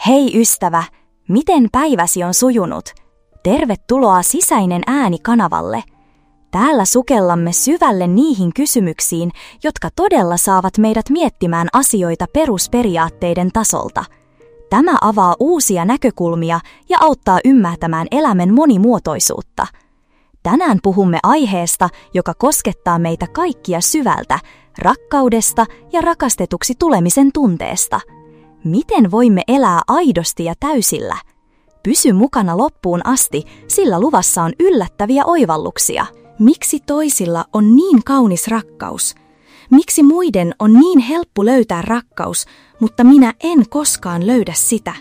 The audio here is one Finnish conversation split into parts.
Hei ystävä, miten päiväsi on sujunut? Tervetuloa Sisäinen ääni -kanavalle. Täällä sukellamme syvälle niihin kysymyksiin, jotka todella saavat meidät miettimään asioita perusperiaatteiden tasolta. Tämä avaa uusia näkökulmia ja auttaa ymmärtämään elämän monimuotoisuutta. Tänään puhumme aiheesta, joka koskettaa meitä kaikkia syvältä, rakkaudesta ja rakastetuksi tulemisen tunteesta. Miten voimme elää aidosti ja täysillä? Pysy mukana loppuun asti, sillä luvassa on yllättäviä oivalluksia. Miksi toisilla on niin kaunis rakkaus? Miksi muiden on niin helppo löytää rakkaus, mutta minä en koskaan löydä sitä?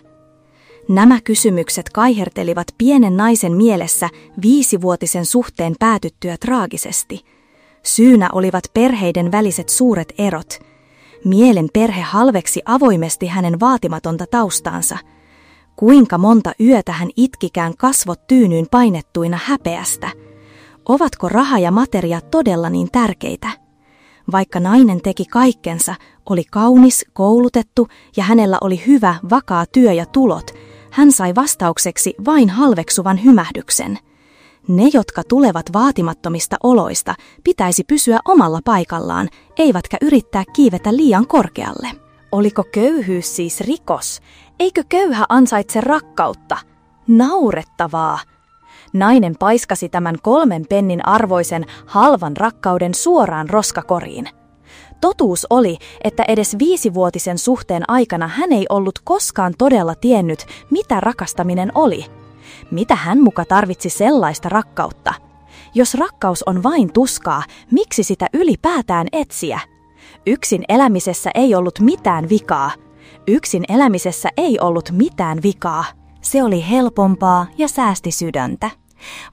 Nämä kysymykset kaihertelivat pienen naisen mielessä 5-vuotisen suhteen päätyttyä traagisesti. Syynä olivat perheiden väliset suuret erot. Mielen perhe halveksi avoimesti hänen vaatimatonta taustaansa. Kuinka monta yötä hän itkikään kasvot tyynyyn painettuina häpeästä? Ovatko raha ja materia todella niin tärkeitä? Vaikka nainen teki kaikkensa, oli kaunis, koulutettu ja hänellä oli hyvä, vakaa työ ja tulot, hän sai vastaukseksi vain halveksuvan hymähdyksen. Ne, jotka tulevat vaatimattomista oloista, pitäisi pysyä omalla paikallaan, eivätkä yrittää kiivetä liian korkealle. Oliko köyhyys siis rikos? Eikö köyhä ansaitse rakkautta? Naurettavaa! Nainen paiskasi tämän 3 pennin arvoisen halvan rakkauden suoraan roskakoriin. Totuus oli, että edes 5-vuotisen suhteen aikana hän ei ollut koskaan todella tiennyt, mitä rakastaminen oli. Mitä hän muka tarvitsi sellaista rakkautta? Jos rakkaus on vain tuskaa, miksi sitä ylipäätään etsiä? Yksin elämisessä ei ollut mitään vikaa. Yksin elämisessä ei ollut mitään vikaa. Se oli helpompaa ja säästi sydäntä.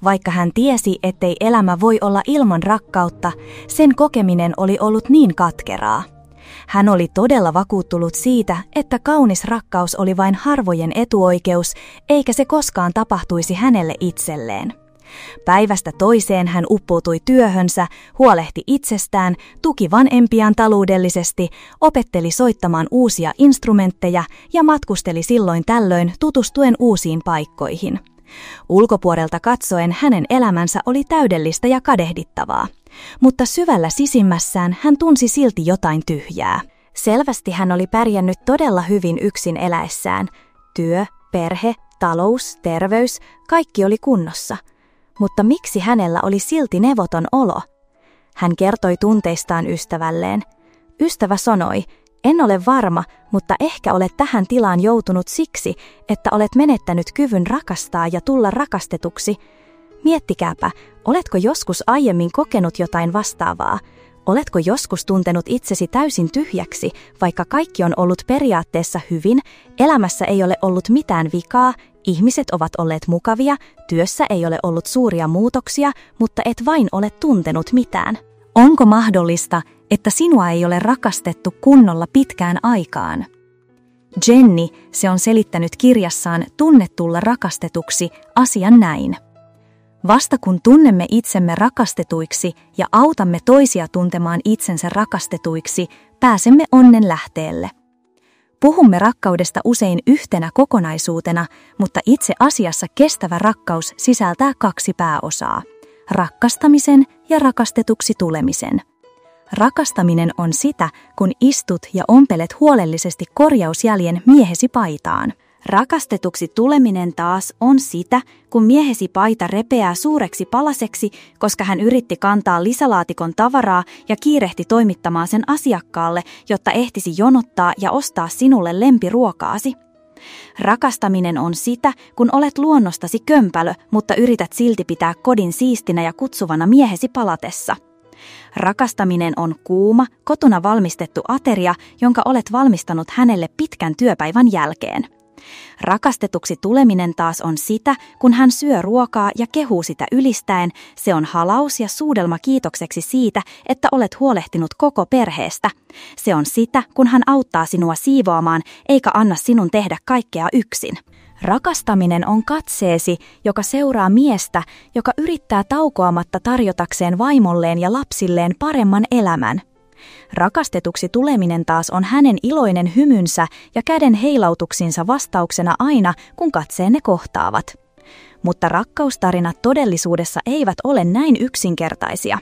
Vaikka hän tiesi, ettei elämä voi olla ilman rakkautta, sen kokeminen oli ollut niin katkeraa. Hän oli todella vakuuttunut siitä, että kaunis rakkaus oli vain harvojen etuoikeus, eikä se koskaan tapahtuisi hänelle itselleen. Päivästä toiseen hän uppoutui työhönsä, huolehti itsestään, tuki vanhempiaan taloudellisesti, opetteli soittamaan uusia instrumentteja ja matkusteli silloin tällöin tutustuen uusiin paikkoihin. Ulkopuolelta katsoen hänen elämänsä oli täydellistä ja kadehdittavaa, mutta syvällä sisimmässään hän tunsi silti jotain tyhjää. Selvästi hän oli pärjännyt todella hyvin yksin eläessään. Työ, perhe, talous, terveys, kaikki oli kunnossa. Mutta miksi hänellä oli silti nevoton olo? Hän kertoi tunteistaan ystävälleen. Ystävä sanoi, en ole varma, mutta ehkä olet tähän tilaan joutunut siksi, että olet menettänyt kyvyn rakastaa ja tulla rakastetuksi. Miettikääpä, oletko joskus aiemmin kokenut jotain vastaavaa? Oletko joskus tuntenut itsesi täysin tyhjäksi, vaikka kaikki on ollut periaatteessa hyvin, elämässä ei ole ollut mitään vikaa, ihmiset ovat olleet mukavia, työssä ei ole ollut suuria muutoksia, mutta et vain ole tuntenut mitään? Onko mahdollista, että sinua ei ole rakastettu kunnolla pitkään aikaan? Jenny, se on selittänyt kirjassaan Tunne tulla rakastetuksi asian näin. Vasta kun tunnemme itsemme rakastetuiksi ja autamme toisia tuntemaan itsensä rakastetuiksi, pääsemme onnen lähteelle. Puhumme rakkaudesta usein yhtenä kokonaisuutena, mutta itse asiassa kestävä rakkaus sisältää 2 pääosaa: rakastamisen ja rakastetuksi tulemisen. Rakastaminen on sitä, kun istut ja ompelet huolellisesti korjausjäljen miehesi paitaan. Rakastetuksi tuleminen taas on sitä, kun miehesi paita repeää suureksi palaseksi, koska hän yritti kantaa lisälaatikon tavaraa ja kiirehti toimittamaan sen asiakkaalle, jotta ehtisi jonottaa ja ostaa sinulle lempiruokaasi. Rakastaminen on sitä, kun olet luonnostasi kömpälö, mutta yrität silti pitää kodin siistinä ja kutsuvana miehesi palatessa. Rakastaminen on kuuma, kotona valmistettu ateria, jonka olet valmistanut hänelle pitkän työpäivän jälkeen. Rakastetuksi tuleminen taas on sitä, kun hän syö ruokaa ja kehuu sitä ylistäen, se on halaus ja suudelma kiitokseksi siitä, että olet huolehtinut koko perheestä. Se on sitä, kun hän auttaa sinua siivoamaan eikä anna sinun tehdä kaikkea yksin. Rakastaminen on katseesi, joka seuraa miestä, joka yrittää taukoamatta tarjotakseen vaimolleen ja lapsilleen paremman elämän. Rakastetuksi tuleminen taas on hänen iloinen hymynsä ja käden heilautuksinsa vastauksena aina, kun katseenne kohtaavat. Mutta rakkaustarinat todellisuudessa eivät ole näin yksinkertaisia.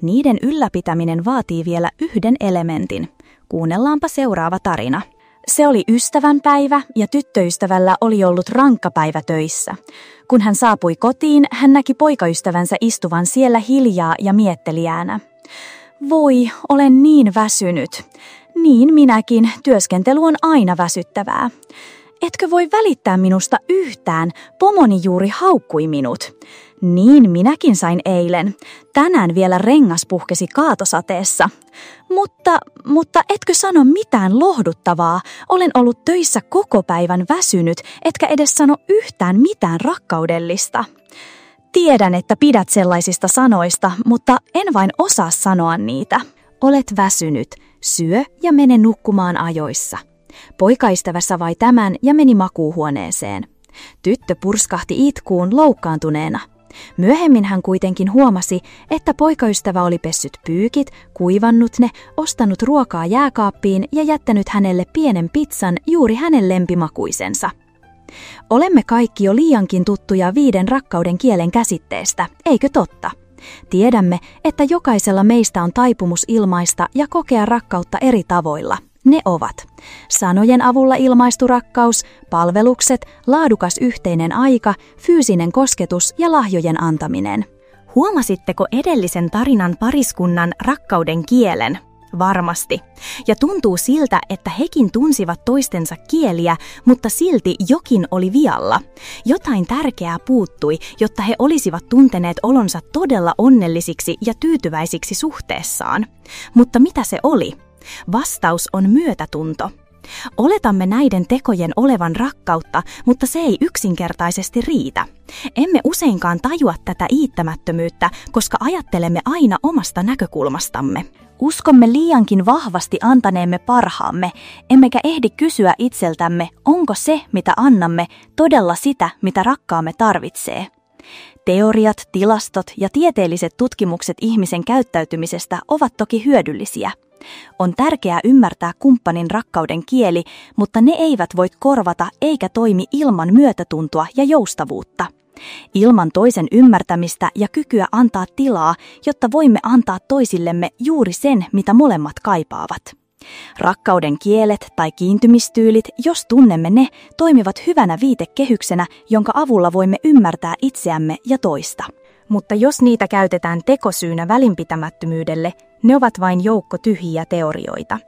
Niiden ylläpitäminen vaatii vielä yhden elementin. Kuunnellaanpa seuraava tarina. Se oli ystävänpäivä ja tyttöystävällä oli ollut rankka päivä töissä. Kun hän saapui kotiin, hän näki poikaystävänsä istuvan siellä hiljaa ja mietteliäänä. Voi, olen niin väsynyt. Niin minäkin, työskentely on aina väsyttävää. Etkö voi välittää minusta yhtään, pomoni juuri haukkui minut. Niin minäkin sain eilen. Tänään vielä rengas puhkesi kaatosateessa. Mutta etkö sano mitään lohduttavaa? Olen ollut töissä koko päivän väsynyt, etkä edes sano yhtään mitään rakkaudellista. Tiedän, että pidät sellaisista sanoista, mutta en vain osaa sanoa niitä. Olet väsynyt. Syö ja mene nukkumaan ajoissa. Poikaystävä savai tämän ja meni makuuhuoneeseen. Tyttö purskahti itkuun loukkaantuneena. Myöhemmin hän kuitenkin huomasi, että poikaystävä oli pessyt pyykit, kuivannut ne, ostanut ruokaa jääkaappiin ja jättänyt hänelle pienen pizzan juuri hänen lempimakuisensa. Olemme kaikki jo liiankin tuttuja 5 rakkauden kielen käsitteestä, eikö totta? Tiedämme, että jokaisella meistä on taipumus ilmaista ja kokea rakkautta eri tavoilla. Ne ovat sanojen avulla ilmaistu rakkaus, palvelukset, laadukas yhteinen aika, fyysinen kosketus ja lahjojen antaminen. Huomasitteko edellisen tarinan pariskunnan rakkauden kielen? Varmasti. Ja tuntuu siltä, että hekin tunsivat toistensa kieliä, mutta silti jokin oli vialla. Jotain tärkeää puuttui, jotta he olisivat tunteneet olonsa todella onnellisiksi ja tyytyväisiksi suhteessaan. Mutta mitä se oli? Vastaus on myötätunto. Oletamme näiden tekojen olevan rakkautta, mutta se ei yksinkertaisesti riitä. Emme useinkaan tajua tätä iittämättömyyttä, koska ajattelemme aina omasta näkökulmastamme. Uskomme liiankin vahvasti antaneemme parhaamme, emmekä ehdi kysyä itseltämme, onko se, mitä annamme, todella sitä, mitä rakkaamme tarvitsee. Teoriat, tilastot ja tieteelliset tutkimukset ihmisen käyttäytymisestä ovat toki hyödyllisiä. On tärkeää ymmärtää kumppanin rakkauden kieli, mutta ne eivät voi korvata eikä toimi ilman myötätuntoa ja joustavuutta. Ilman toisen ymmärtämistä ja kykyä antaa tilaa, jotta voimme antaa toisillemme juuri sen, mitä molemmat kaipaavat. Rakkauden kielet tai kiintymistyylit, jos tunnemme ne, toimivat hyvänä viitekehyksenä, jonka avulla voimme ymmärtää itseämme ja toista. Mutta jos niitä käytetään tekosyynä välinpitämättömyydelle, ne ovat vain joukko tyhjiä teorioita.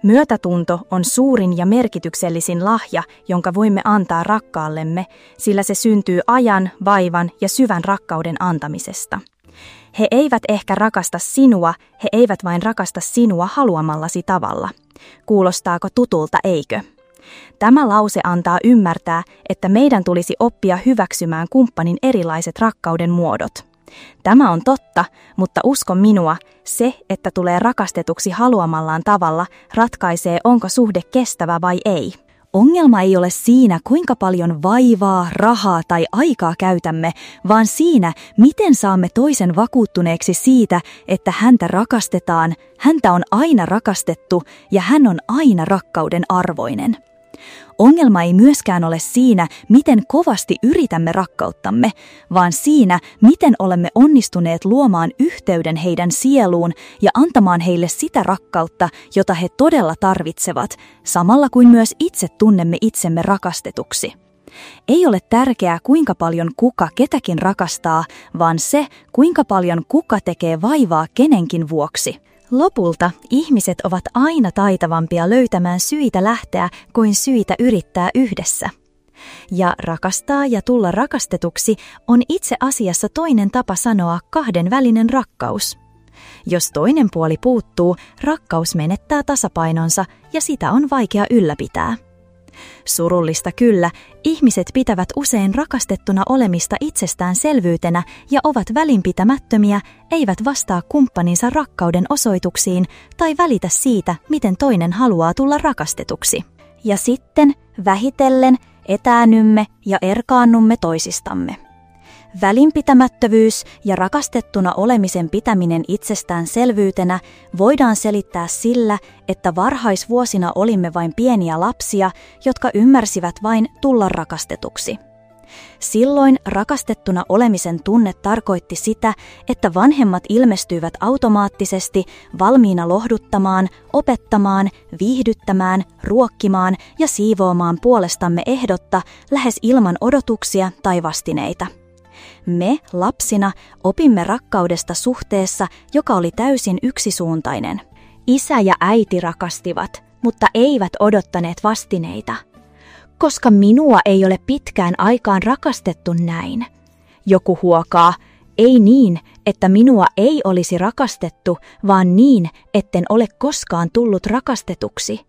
Myötätunto on suurin ja merkityksellisin lahja, jonka voimme antaa rakkaallemme, sillä se syntyy ajan, vaivan ja syvän rakkauden antamisesta. He eivät ehkä rakasta sinua, he eivät vain rakasta sinua haluamallasi tavalla. Kuulostaako tutulta, eikö? Tämä lause antaa ymmärtää, että meidän tulisi oppia hyväksymään kumppanin erilaiset rakkauden muodot. Tämä on totta, mutta usko minua, se, että tulee rakastetuksi haluamallaan tavalla, ratkaisee, onko suhde kestävä vai ei. Ongelma ei ole siinä, kuinka paljon vaivaa, rahaa tai aikaa käytämme, vaan siinä, miten saamme toisen vakuuttuneeksi siitä, että häntä rakastetaan, häntä on aina rakastettu ja hän on aina rakkauden arvoinen. Ongelma ei myöskään ole siinä, miten kovasti yritämme rakkauttamme, vaan siinä, miten olemme onnistuneet luomaan yhteyden heidän sieluun ja antamaan heille sitä rakkautta, jota he todella tarvitsevat, samalla kuin myös itse tunnemme itsemme rakastetuksi. Ei ole tärkeää, kuinka paljon kuka ketäkin rakastaa, vaan se, kuinka paljon kuka tekee vaivaa kenenkin vuoksi. Lopulta ihmiset ovat aina taitavampia löytämään syitä lähteä kuin syitä yrittää yhdessä. Ja rakastaa ja tulla rakastetuksi on itse asiassa toinen tapa sanoa kahdenvälinen rakkaus. Jos toinen puoli puuttuu, rakkaus menettää tasapainonsa ja sitä on vaikea ylläpitää. Surullista kyllä, ihmiset pitävät usein rakastettuna olemista itsestäänselvyytenä ja ovat välinpitämättömiä, eivät vastaa kumppaninsa rakkauden osoituksiin tai välitä siitä, miten toinen haluaa tulla rakastetuksi. Ja sitten, vähitellen, etäännymme ja erkaannumme toisistamme. Välinpitämättömyys ja rakastettuna olemisen pitäminen itsestäänselvyytenä voidaan selittää sillä, että varhaisvuosina olimme vain pieniä lapsia, jotka ymmärsivät vain tulla rakastetuksi. Silloin rakastettuna olemisen tunne tarkoitti sitä, että vanhemmat ilmestyivät automaattisesti valmiina lohduttamaan, opettamaan, viihdyttämään, ruokkimaan ja siivoamaan puolestamme ehdotta lähes ilman odotuksia tai vastineita. Me, lapsina, opimme rakkaudesta suhteessa, joka oli täysin yksisuuntainen. Isä ja äiti rakastivat, mutta eivät odottaneet vastineita. Koska minua ei ole pitkään aikaan rakastettu näin. Joku huokaa, ei niin, että minua ei olisi rakastettu, vaan niin, etten ole koskaan tullut rakastetuksi.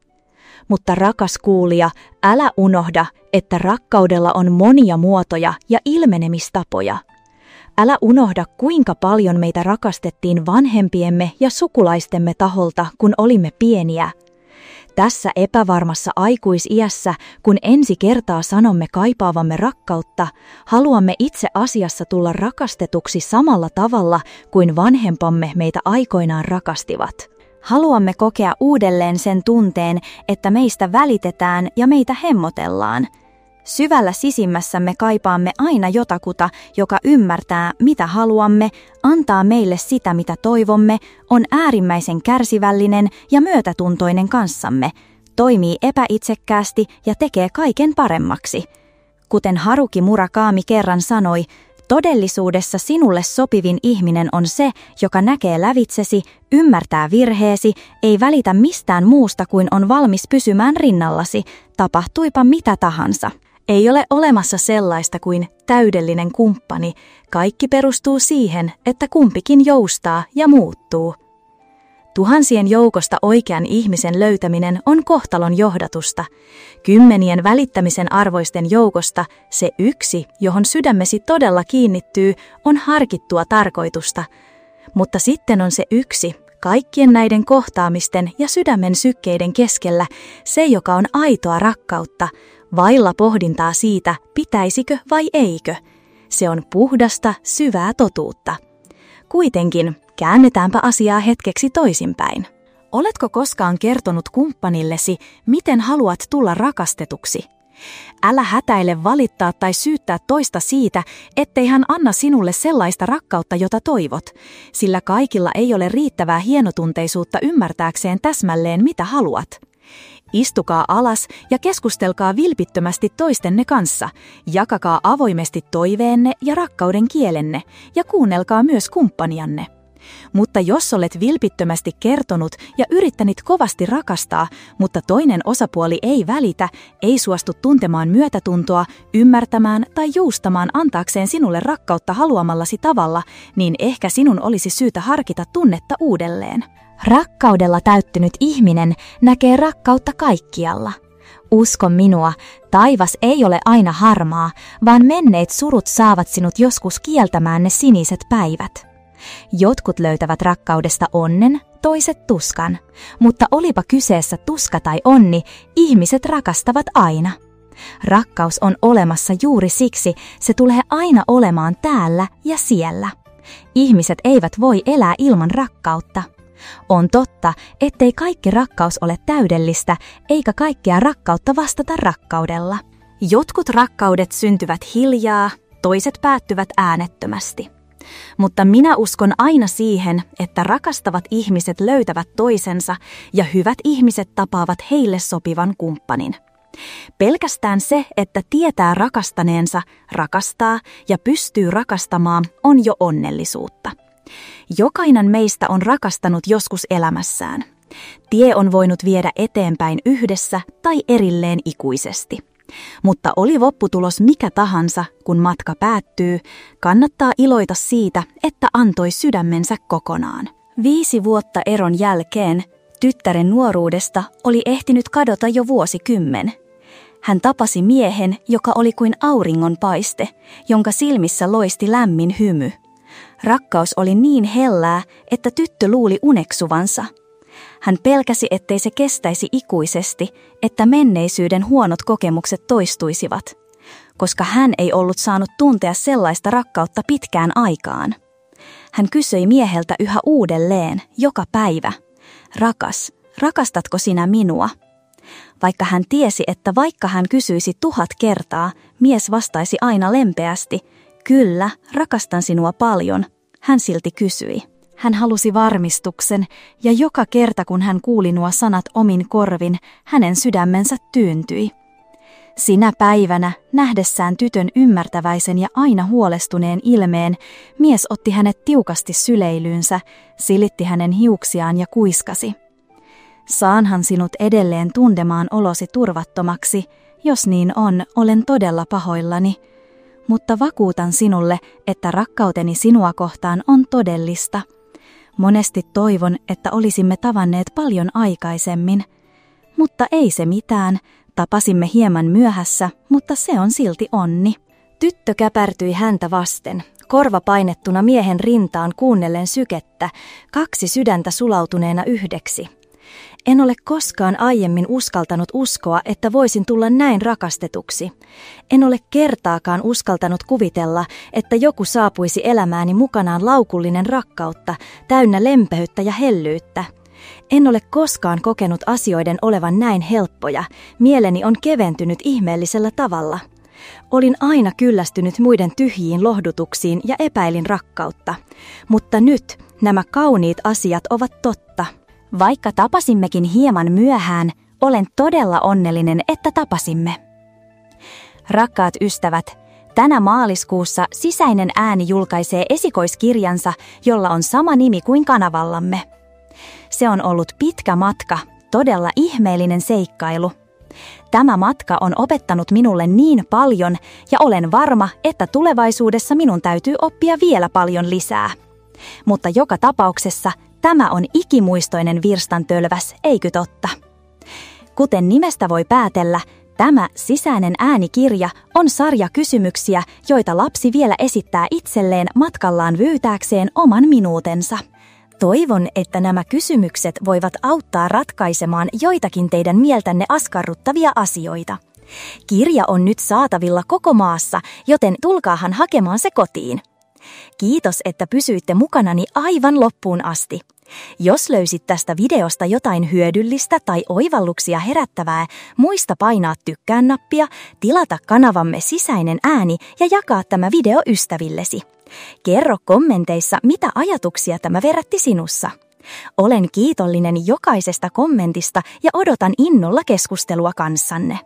Mutta rakas kuulija, älä unohda, että rakkaudella on monia muotoja ja ilmenemistapoja. Älä unohda, kuinka paljon meitä rakastettiin vanhempiemme ja sukulaistemme taholta, kun olimme pieniä. Tässä epävarmassa aikuisiässä, kun ensi kertaa sanomme kaipaavamme rakkautta, haluamme itse asiassa tulla rakastetuksi samalla tavalla kuin vanhempamme meitä aikoinaan rakastivat. Haluamme kokea uudelleen sen tunteen, että meistä välitetään ja meitä hemmotellaan. Syvällä sisimmässämme kaipaamme aina jotakuta, joka ymmärtää, mitä haluamme, antaa meille sitä, mitä toivomme, on äärimmäisen kärsivällinen ja myötätuntoinen kanssamme, toimii epäitsekkäästi ja tekee kaiken paremmaksi. Kuten Haruki Murakami kerran sanoi, todellisuudessa sinulle sopivin ihminen on se, joka näkee lävitsesi, ymmärtää virheesi, ei välitä mistään muusta kuin on valmis pysymään rinnallasi, tapahtuipa mitä tahansa. Ei ole olemassa sellaista kuin täydellinen kumppani. Kaikki perustuu siihen, että kumpikin joustaa ja muuttuu. Tuhansien joukosta oikean ihmisen löytäminen on kohtalon johdatusta. Kymmenien välittämisen arvoisten joukosta se yksi, johon sydämesi todella kiinnittyy, on harkittua tarkoitusta. Mutta sitten on se yksi, kaikkien näiden kohtaamisten ja sydämen sykkeiden keskellä, se joka on aitoa rakkautta, vailla pohdintaa siitä, pitäisikö vai eikö. Se on puhdasta, syvää totuutta. Kuitenkin, käännetäänpä asiaa hetkeksi toisinpäin. Oletko koskaan kertonut kumppanillesi, miten haluat tulla rakastetuksi? Älä hätäile valittaa tai syyttää toista siitä, ettei hän anna sinulle sellaista rakkautta, jota toivot, sillä kaikilla ei ole riittävää hienotunteisuutta ymmärtääkseen täsmälleen, mitä haluat. Istukaa alas ja keskustelkaa vilpittömästi toistenne kanssa, jakakaa avoimesti toiveenne ja rakkauden kielenne ja kuunnelkaa myös kumppanianne. Mutta jos olet vilpittömästi kertonut ja yrittänyt kovasti rakastaa, mutta toinen osapuoli ei välitä, ei suostu tuntemaan myötätuntoa, ymmärtämään tai joustamaan antaakseen sinulle rakkautta haluamallasi tavalla, niin ehkä sinun olisi syytä harkita tunnetta uudelleen. Rakkaudella täyttynyt ihminen näkee rakkautta kaikkialla. Usko minua, taivas ei ole aina harmaa, vaan menneet surut saavat sinut joskus kieltämään ne siniset päivät. Jotkut löytävät rakkaudesta onnen, toiset tuskan, mutta olipa kyseessä tuska tai onni, ihmiset rakastavat aina. Rakkaus on olemassa juuri siksi, se tulee aina olemaan täällä ja siellä. Ihmiset eivät voi elää ilman rakkautta. On totta, ettei kaikki rakkaus ole täydellistä, eikä kaikkea rakkautta vastata rakkaudella. Jotkut rakkaudet syntyvät hiljaa, toiset päättyvät äänettömästi. Mutta minä uskon aina siihen, että rakastavat ihmiset löytävät toisensa ja hyvät ihmiset tapaavat heille sopivan kumppanin. Pelkästään se, että tietää rakastaneensa, rakastaa ja pystyy rakastamaan, on jo onnellisuutta. Jokainen meistä on rakastanut joskus elämässään. Tie on voinut viedä eteenpäin yhdessä tai erilleen ikuisesti. Mutta oli lopputulos mikä tahansa, kun matka päättyy, kannattaa iloita siitä, että antoi sydämensä kokonaan. 5 vuotta eron jälkeen tyttären nuoruudesta oli ehtinyt kadota jo vuosikymmen. Hän tapasi miehen, joka oli kuin auringonpaiste, jonka silmissä loisti lämmin hymy. Rakkaus oli niin hellää, että tyttö luuli uneksuvansa. Hän pelkäsi, ettei se kestäisi ikuisesti, että menneisyyden huonot kokemukset toistuisivat. koska hän ei ollut saanut tuntea sellaista rakkautta pitkään aikaan. Hän kysyi mieheltä yhä uudelleen, joka päivä, rakas, rakastatko sinä minua? Vaikka hän tiesi, että vaikka hän kysyisi 1000 kertaa, mies vastaisi aina lempeästi, kyllä, rakastan sinua paljon, hän silti kysyi. Hän halusi varmistuksen, ja joka kerta kun hän kuuli nuo sanat omin korvin, hänen sydämensä tyyntyi. Sinä päivänä, nähdessään tytön ymmärtäväisen ja aina huolestuneen ilmeen, mies otti hänet tiukasti syleilyynsä, silitti hänen hiuksiaan ja kuiskasi. Saanhan sinut edelleen tuntemaan olosi turvattomaksi, jos niin on, olen todella pahoillani. Mutta vakuutan sinulle, että rakkauteni sinua kohtaan on todellista. Monesti toivon, että olisimme tavanneet paljon aikaisemmin. Mutta ei se mitään, tapasimme hieman myöhässä, mutta se on silti onni. Tyttö käpärtyi häntä vasten, korva painettuna miehen rintaan kuunnellen sykettä, 2 sydäntä sulautuneena yhdeksi. En ole koskaan aiemmin uskaltanut uskoa, että voisin tulla näin rakastetuksi. En ole kertaakaan uskaltanut kuvitella, että joku saapuisi elämääni mukanaan laukullinen rakkautta, täynnä lempeyttä ja hellyyttä. En ole koskaan kokenut asioiden olevan näin helppoja, mieleni on keventynyt ihmeellisellä tavalla. Olin aina kyllästynyt muiden tyhjiin lohdutuksiin ja epäilin rakkautta. Mutta nyt nämä kauniit asiat ovat totta. Vaikka tapasimmekin hieman myöhään, olen todella onnellinen, että tapasimme. Rakkaat ystävät, tänä maaliskuussa Sisäinen ääni julkaisee esikoiskirjansa, jolla on sama nimi kuin kanavallamme. Se on ollut pitkä matka, todella ihmeellinen seikkailu. Tämä matka on opettanut minulle niin paljon ja olen varma, että tulevaisuudessa minun täytyy oppia vielä paljon lisää. Mutta joka tapauksessa tämä on ikimuistoinen virstantölväs, eikö totta? Kuten nimestä voi päätellä, tämä Sisäinen äänikirja on sarja kysymyksiä, joita lapsi vielä esittää itselleen matkallaan vyytääkseen oman minuutensa. Toivon, että nämä kysymykset voivat auttaa ratkaisemaan joitakin teidän mieltänne askarruttavia asioita. Kirja on nyt saatavilla koko maassa, joten tulkaahan hakemaan se kotiin. Kiitos, että pysyitte mukanani aivan loppuun asti. Jos löysit tästä videosta jotain hyödyllistä tai oivalluksia herättävää, muista painaa tykkään-nappia, tilata kanavamme Sisäinen ääni ja jakaa tämä video ystävillesi. Kerro kommenteissa, mitä ajatuksia tämä herätti sinussa. Olen kiitollinen jokaisesta kommentista ja odotan innolla keskustelua kanssanne.